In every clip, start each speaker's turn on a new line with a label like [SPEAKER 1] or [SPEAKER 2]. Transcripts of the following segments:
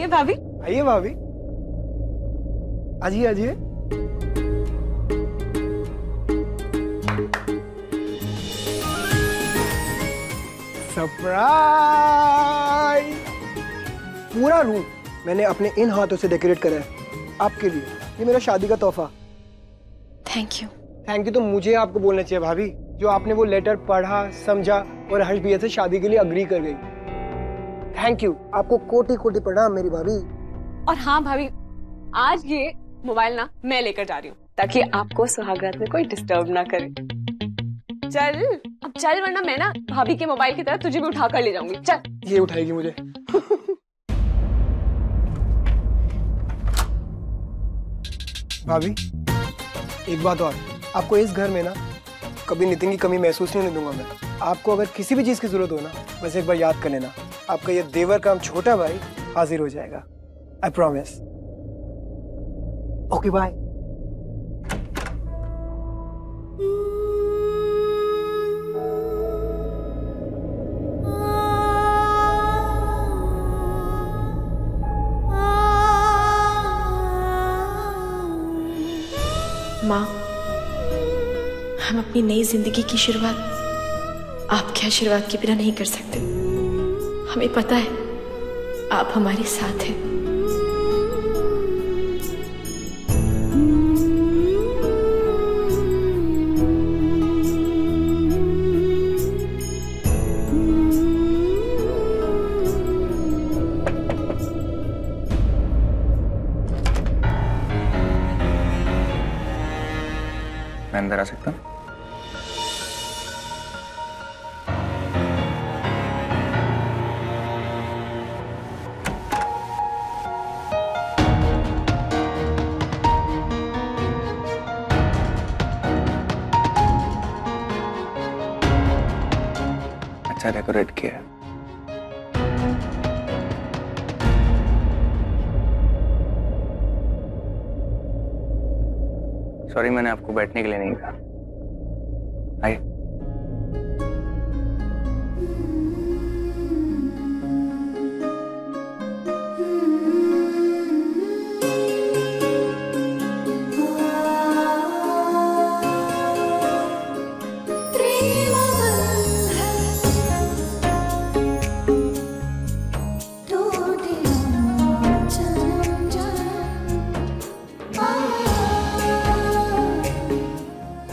[SPEAKER 1] आइए भाभी।
[SPEAKER 2] आइए भाभी, आजिए आजिए। सरप्राइज! पूरा रूम मैंने अपने इन हाथों से डेकोरेट करा है आपके लिए। ये मेरा शादी का तोहफा।
[SPEAKER 3] Thank you.
[SPEAKER 2] थैंक यू तो मुझे आपको बोलना चाहिए भाभी, जो आपने वो लेटर पढ़ा, समझा और हर्ष भैया से शादी के लिए अग्री कर गई। थैंक यू, आपको कोटि कोटि प्रणाम मेरी भाभी।
[SPEAKER 1] और हाँ भाभी, आज ये मोबाइल ना मैं लेकर जा रही हूँ ताकि आपको सुहागरात में कोई डिस्टर्ब ना करे। चल अब चल, वरना मैं ना भाभी के मोबाइल की तरह तुझे भी उठा कर ले जाऊंगी। चल।
[SPEAKER 2] ये उठाएगी मुझे। भाभी एक बात और, आपको इस घर में ना कभी नितिन की कमी महसूस नहीं होने दूंगा मैं। आपको अगर किसी भी चीज की जरूरत हो ना, बस एक बार याद कर लेना, आपका ये देवर काम छोटा भाई हाजिर हो जाएगा। I promise. Okay bye.
[SPEAKER 3] माँ, हम अपनी नई जिंदगी की शुरुआत आपके आशीर्वाद के बिना नहीं कर सकते। हमें पता है आप हमारे साथ हैं।
[SPEAKER 4] मैं अंदर आ सकता हूँ? अच्छा डेकोरेट किया है। सॉरी, मैंने आपको बैठने के लिए नहीं कहा। आइए।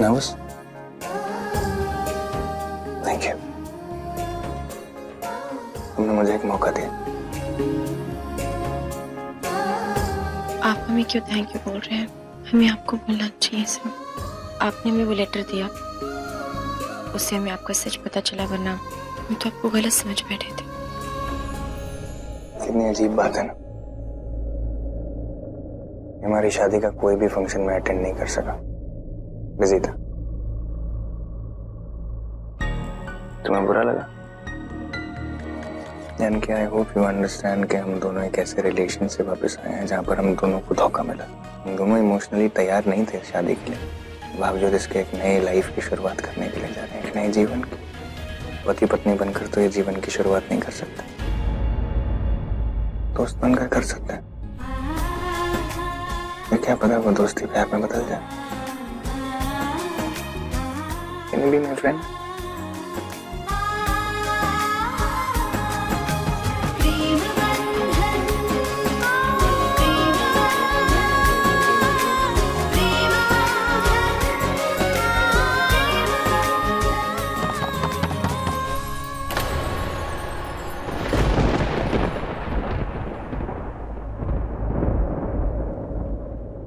[SPEAKER 4] नर्वस? थैंक यू, तुमने मुझे एक मौका दिया।
[SPEAKER 3] आप हमें क्यों थैंक यू बोल रहे हैं? हमें आपको बोलना चाहिए सर। आपने हमें वो लेटर दिया, उससे हमें आपका सच पता चला, वरना हम तो आपको गलत समझ बैठे थे।
[SPEAKER 4] कितनी अजीब बात है ना, हमारी शादी का कोई भी फंक्शन में अटेंड नहीं कर सका, बिजी था। तुम्हें बुरा लगा? यानी कि आई होप यू अंडरस्टैंड कि हम दोनों एक ऐसे रिलेशन से वापस आए हैं जहाँ पर हम दोनों को धोखा मिला। हम दोनों इमोशनली तैयार नहीं थे शादी के लिए, बावजूद इसके एक नई लाइफ की शुरुआत करने के लिए जा रहे हैं, एक नए जीवन की। पति पत्नी बनकर तो ये जीवन की शुरुआत नहीं कर सकते, दोस्त बनकर कर सकते हैं। क्या पता वो दोस्ती प्यार में बदल जाए। Can you be my friend?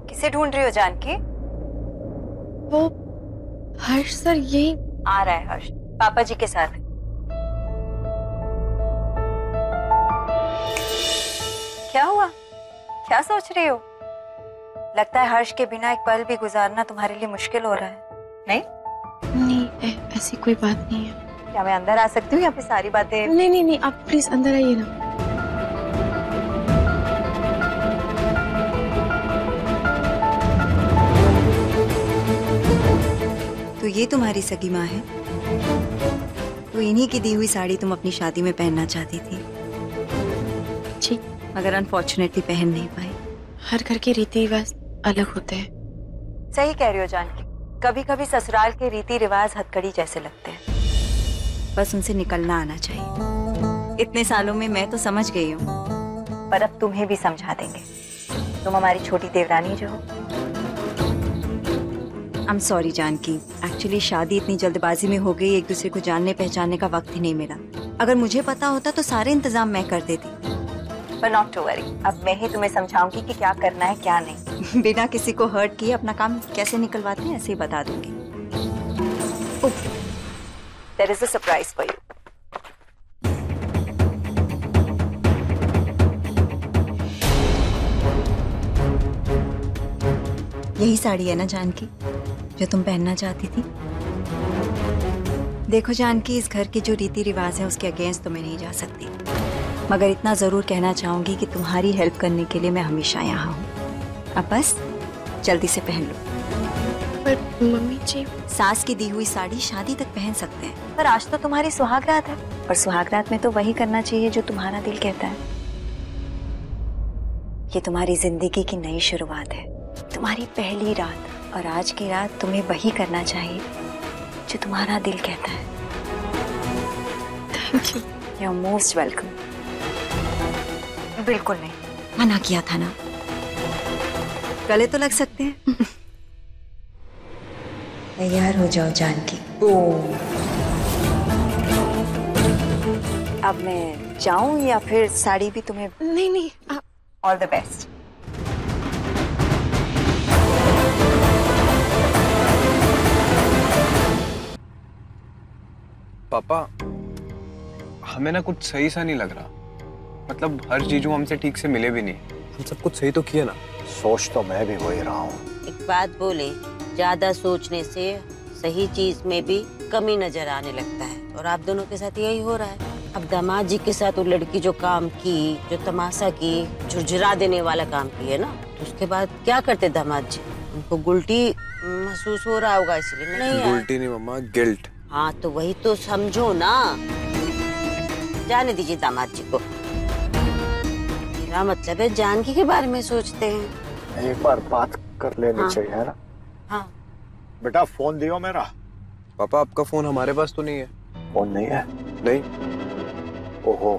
[SPEAKER 5] किसे ढूंढ रही हो जानकी?
[SPEAKER 3] वो हर्ष सर यही
[SPEAKER 5] आ रहा है। हर्ष पापा जी के साथ। क्या हुआ? क्या सोच रही हो? लगता है हर्ष के बिना एक पल भी गुजारना तुम्हारे लिए मुश्किल हो रहा है। नहीं
[SPEAKER 3] ऐसी कोई बात नहीं है।
[SPEAKER 5] क्या मैं अंदर आ सकती हूँ? यहाँ पे सारी बातें।
[SPEAKER 3] नहीं, आप प्लीज अंदर आइए ना।
[SPEAKER 5] तो ये तुम्हारी सगी माँ है? तो इन्हीं की दी हुई साड़ी तुम अपनी शादी में पहनना चाहती थी?
[SPEAKER 3] जी
[SPEAKER 5] मगर अनफॉर्चुनेटली पहन नहीं पाई।
[SPEAKER 3] हर घर के रीति रिवाज अलग होते हैं।
[SPEAKER 5] सही कह रही हो जानकी, कभी कभी ससुराल के रीति रिवाज हथकड़ी जैसे लगते हैं, बस उनसे निकलना आना चाहिए। इतने सालों में मैं तो समझ गई हूँ, पर अब तुम्हें भी समझा देंगे। तुम हमारी छोटी देवरानी जो हो। I am sorry Janaki, actually शादी इतनी जल्दबाजी में हो गई, एक दूसरे को जानने पहचानने का वक्त ही नहीं मिला। अगर मुझे पता होता तो सारे इंतजाम मैं कर देती। पर नॉट टू वरी, अब मैं ही तुम्हें समझाऊंगी कि क्या करना है क्या नहीं। बिना किसी को हर्ट किए अपना काम कैसे निकलवाते हैं ऐसे ही बता दूंगी। There is a surprise for you. यही साड़ी है ना जानकी जो तुम पहनना चाहती थी? देखो जानकी, इस घर के जो रीति रिवाज है उसके अगेंस्ट तो मैं नहीं जा सकती, मगर इतना जरूर कहना चाहूंगी कि तुम्हारी हेल्प करने के लिए मैं हमेशा यहाँ हूँ। अब बस जल्दी से पहन लो।
[SPEAKER 3] पर मम्मी जी,
[SPEAKER 5] सास की दी हुई साड़ी शादी तक पहन सकते हैं, पर आज तो तुम्हारी सुहागरात है, और सुहागरात में तो वही करना चाहिए जो तुम्हारा दिल कहता है। ये तुम्हारी जिंदगी की नई शुरुआत है, तुम्हारी पहली रात, और आज की रात तुम्हें वही करना चाहिए जो तुम्हारा दिल कहता है।
[SPEAKER 3] Thank you.
[SPEAKER 5] You are most welcome. बिल्कुल नहीं, मना किया था ना। गले तो लग सकते हैं। तैयार हो जाओ जानकी। अब मैं जाऊं या फिर साड़ी भी तुम्हें?
[SPEAKER 3] नहीं नहीं,
[SPEAKER 5] ऑल द बेस्ट।
[SPEAKER 2] पापा, हमें ना कुछ सही सा नहीं लग रहा। मतलब हर चीजों हमसे ठीक से मिले भी नहीं। हम सब कुछ सही तो किया ना।
[SPEAKER 6] सोच तो मैं भी वही रहा हूँ।
[SPEAKER 7] एक बात बोले, ज्यादा सोचने से सही चीज में भी कमी नजर आने लगता है, और आप दोनों के साथ यही हो रहा है। अब दामाद जी के साथ वो लड़की जो काम की, जो तमाशा की, झुरझुरा देने वाला काम की है ना, तो उसके बाद क्या करते दामाद जी? उनको गुल्टी महसूस हो रहा होगा, इसलिए नहीं।
[SPEAKER 2] गुल्टी नहीं मम्मा, गिल्ट।
[SPEAKER 7] हाँ तो वही तो समझो ना। जाने दीजिए दामाद जी को। मेरा मतलब है जानकी के बारे में सोचते हैं।
[SPEAKER 6] एक बार बात कर लेनी चाहिए, है ना?
[SPEAKER 7] हाँ।
[SPEAKER 6] बेटा फोन दियो मेरा।
[SPEAKER 2] पापा, आपका फोन हमारे पास तो नहीं है।
[SPEAKER 6] फोन नहीं है?
[SPEAKER 2] नहीं।
[SPEAKER 6] ओहो,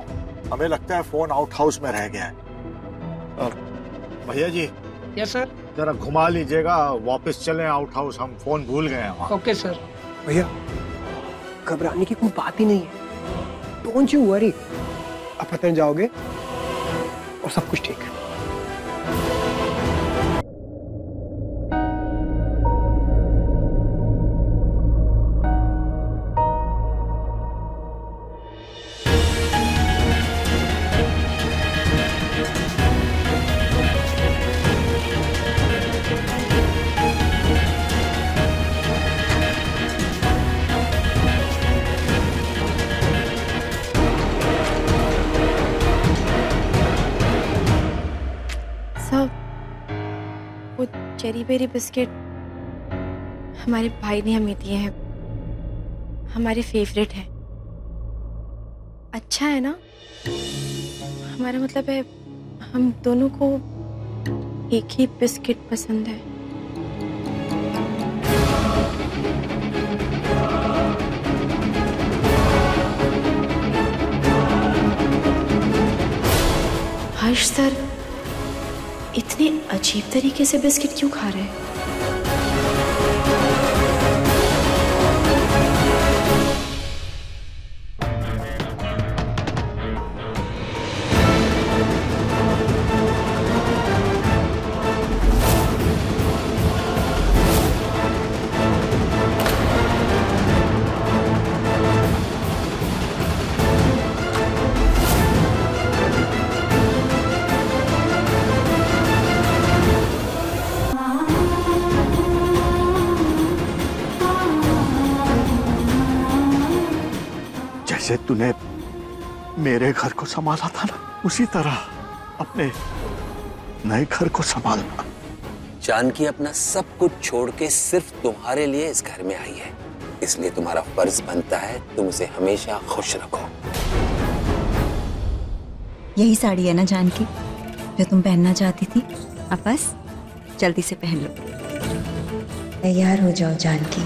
[SPEAKER 6] हमें लगता है फोन आउट हाउस में रह गया है। और भैया जी।
[SPEAKER 8] Yes sir.
[SPEAKER 6] जरा घुमा लीजिएगा, वापस चलें आउट हाउस, हम फोन भूल गए हैं वहाँ।
[SPEAKER 8] Okay sir.
[SPEAKER 2] भैया, घबराने की कोई बात ही नहीं है। Don't you worry. आप पतन जाओगे और सब कुछ ठीक है।
[SPEAKER 3] वो चेरी बेरी बिस्किट हमारे भाई ने हमें दिए हैं, हमारे फेवरेट है। अच्छा है ना? हमारा मतलब है हम दोनों को एक ही बिस्किट पसंद है। हर्ष सर इतने अजीब तरीके से बिस्किट क्यों खा रहे हैं?
[SPEAKER 6] जैसे तूने मेरे घर को संभाला था ना, उसी तरह अपने नए घर को संभालना।
[SPEAKER 9] जानकी अपना सब कुछ छोड़ के सिर्फ तुम्हारे लिए इस घर में आई है, इसलिए तुम्हारा फर्ज बनता है तुम उसे हमेशा खुश रखो।
[SPEAKER 5] यही साड़ी है ना जानकी, जो तुम पहनना चाहती थी? अब बस जल्दी से पहन लो। तैयार हो जाओ जानकी।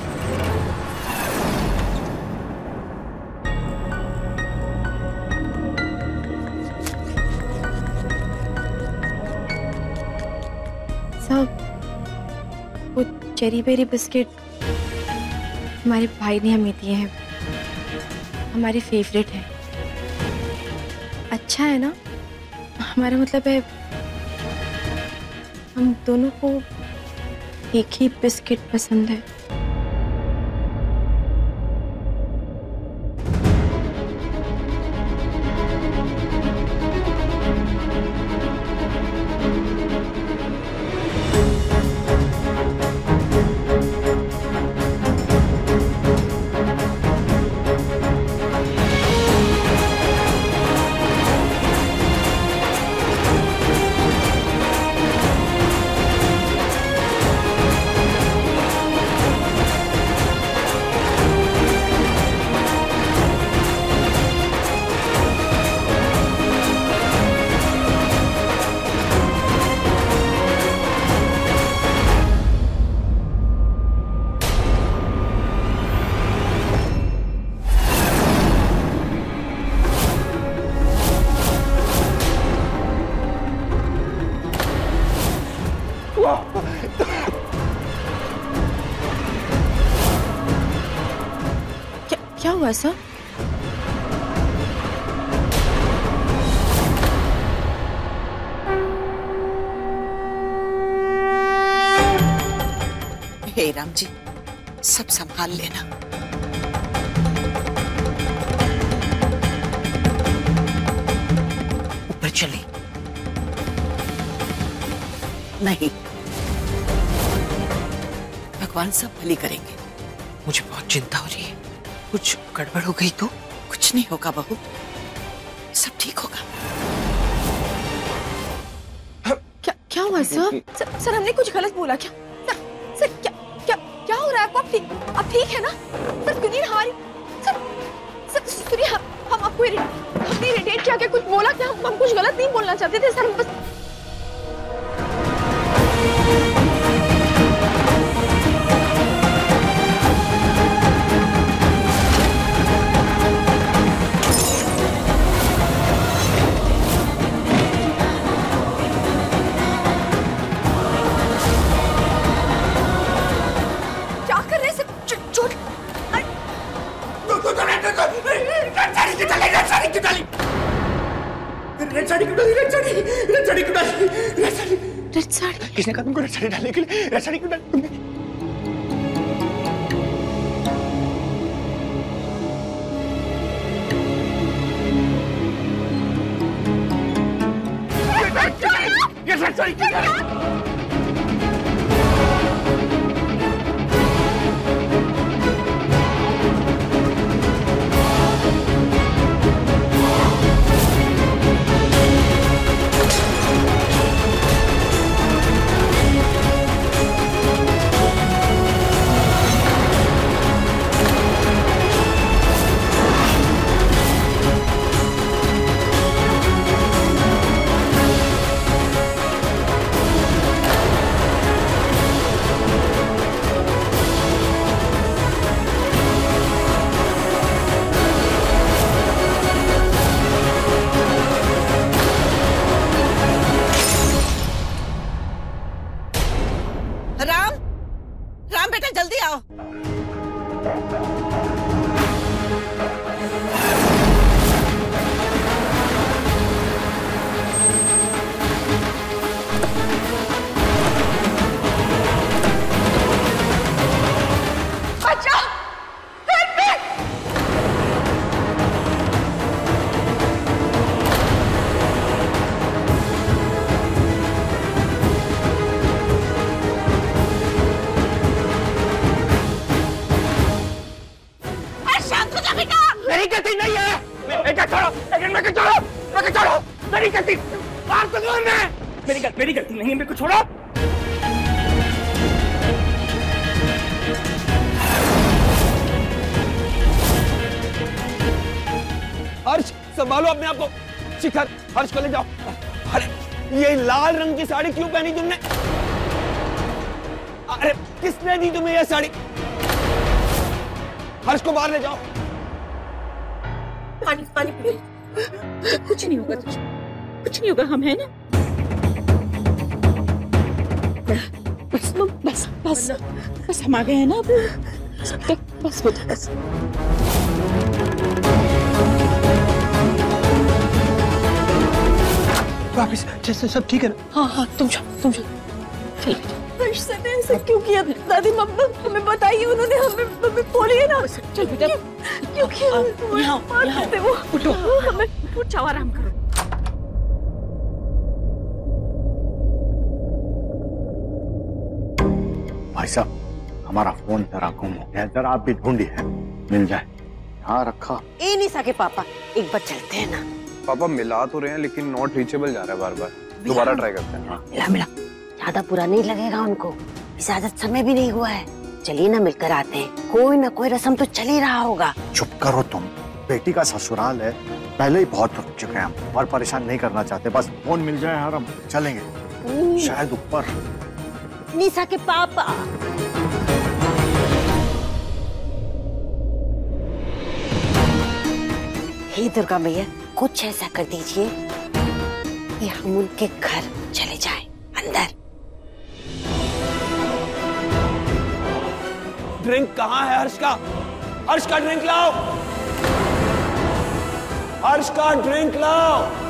[SPEAKER 3] सब वो चेरी बेरी बिस्किट हमारे भाई ने हमें दिए हैं, हमारी फेवरेट है। अच्छा है ना? हमारा मतलब है हम दोनों को एक ही बिस्किट पसंद है। क्या हुआ सर?
[SPEAKER 8] हे राम जी, सब संभाल लेना। ऊपर चले। नहीं, भगवान सब भली करेंगे। मुझे बहुत चिंता हो रही है, कुछ गड़बड़ हो गई तो? कुछ नहीं होगा बहू, सब ठीक होगा।
[SPEAKER 3] क्या हुआ सर? सर हमने कुछ गलत बोला क्या? सर क्या हो रहा है आपको? आप ठीक है ना? सर सुनिए हमारी सर सुनिए, हम आपको हमने इरिटेट किया क्या? कुछ बोला क्या? हम कुछ गलत नहीं बोलना चाहते थे सर, बस
[SPEAKER 6] किसने कहा तुमको रेड साड़ी डालने के लिए? रेड साड़ी क्यों डाली तुमने? ये रेड साड़ी क्यों डाली?
[SPEAKER 8] राम बेटा जल्दी आओ।
[SPEAKER 6] मेरी गलती नहीं है, मेरी गलती बाहर तो दूर में, मेरी गलती नहीं है, मेरे को छोड़ो। अर्श संभालो अपने आप को।
[SPEAKER 10] शिखर, हर्ष को ले जाओ। अरे ये लाल रंग की साड़ी क्यों पहनी तुमने? अरे किसने दी तुम्हें ये साड़ी? हर्ष को बाहर ले जाओ।
[SPEAKER 8] पानी पानी पी। कुछ नहीं होगा तुझे, कुछ नहीं होगा, हम हैं ना। बस बस बस बस हम आ गए हैं ना अब। बस बेटा बस।
[SPEAKER 2] वापिस जैसे सब ठीक है ना?
[SPEAKER 8] हाँ हाँ तुम जाओ चल बेटा। हर्ष सर ने ऐसा क्यों किया? दादी मम्मा हमें बताइए, उन्होंने हमें बोलिए ना। चल बेटा क्यों किया? यहाँ वो उठो, हमें उठ जाओ, आराम करो।
[SPEAKER 6] भाई साहब हमारा फोन जरा गुम हो गया, जरा आप भी ढूंढिए मिल जाए। यहाँ रखा।
[SPEAKER 7] ए निशा के पापा, एक बार चलते हैं ना।
[SPEAKER 10] पापा मिला तो रहे हैं लेकिन नॉट रीचेबल जा रहा है बार बार। दोबारा ट्राई करते हैं।
[SPEAKER 7] मिला ज्यादा बुरा नहीं लगेगा उनको, इजाजत समय भी नहीं हुआ है। चलिए ना मिलकर आते हैं, कोई ना कोई रस्म तो चल ही रहा होगा।
[SPEAKER 6] चुप करो तुम, बेटी का ससुराल है, पहले ही बहुत रुक चुके हैं हम और परेशान नहीं करना चाहते। बस फोन मिल जाए और हम चलेंगे, शायद ऊपर।
[SPEAKER 7] निशा के पापा हे दुर्गा मैया, कुछ ऐसा कर दीजिए कि हम उनके घर चले जाएं, अंदर।
[SPEAKER 10] ड्रिंक कहाँ है हर्ष का? हर्ष का ड्रिंक लाओ, हर्ष का ड्रिंक लाओ।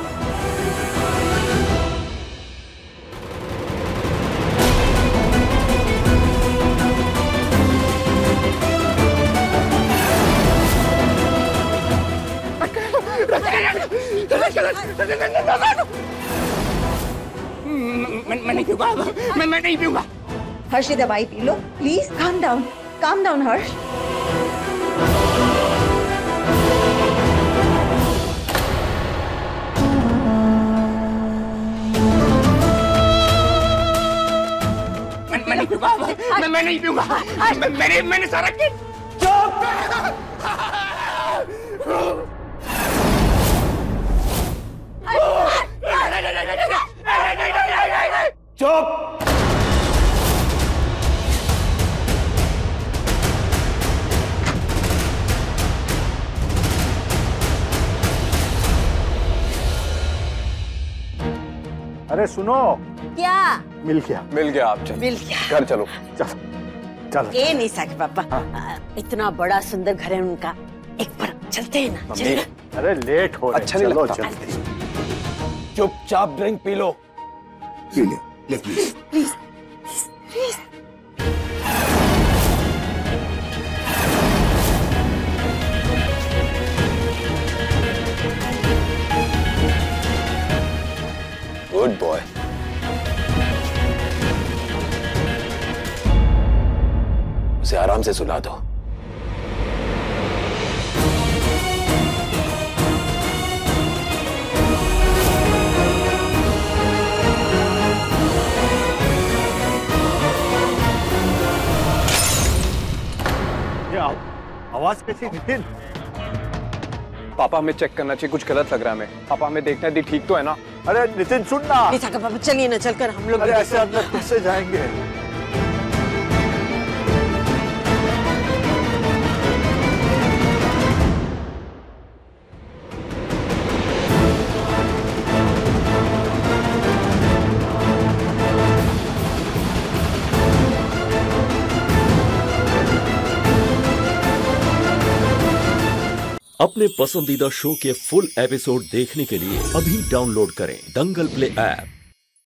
[SPEAKER 11] मैं नहीं पीऊंगा, मैं नहीं पीऊंगा।
[SPEAKER 5] हर्ष ये दवाई पी लो प्लीज। Calm down Harsh.
[SPEAKER 11] मैं नहीं पीऊंगा, मैं नहीं पीऊंगा। मैंने सारा
[SPEAKER 10] चुप।
[SPEAKER 6] अरे सुनो,
[SPEAKER 7] क्या
[SPEAKER 6] मिल गया आप चलो,
[SPEAKER 7] मिल गया।
[SPEAKER 10] घर चलो।
[SPEAKER 6] चलो
[SPEAKER 7] ए निशा के पापा, इतना बड़ा सुंदर घर है उनका, एक बार चलते हैं ना। चलिए।
[SPEAKER 6] अरे लेट हो रहे,
[SPEAKER 10] अच्छा नहीं
[SPEAKER 6] चलो
[SPEAKER 10] लगता।
[SPEAKER 6] जल्दी।
[SPEAKER 10] चुपचाप ड्रिंक पी लो।
[SPEAKER 11] ले प्लीज।
[SPEAKER 10] Good boy. उसे आराम से सुला दो।
[SPEAKER 6] आवाज कैसी? नितिन
[SPEAKER 10] पापा हमें चेक करना चाहिए, कुछ गलत लग रहा है हमें। पापा हमें देखना है ठीक तो है ना?
[SPEAKER 6] अरे नितिन सुनना।
[SPEAKER 7] निशा के पापा चलिए ना, चलकर हम लोग।
[SPEAKER 6] अरे ऐसे अंदर कैसे जाएंगे?
[SPEAKER 12] अपने पसंदीदा शो के फुल एपिसोड देखने के लिए अभी डाउनलोड करें दंगल प्ले ऐप।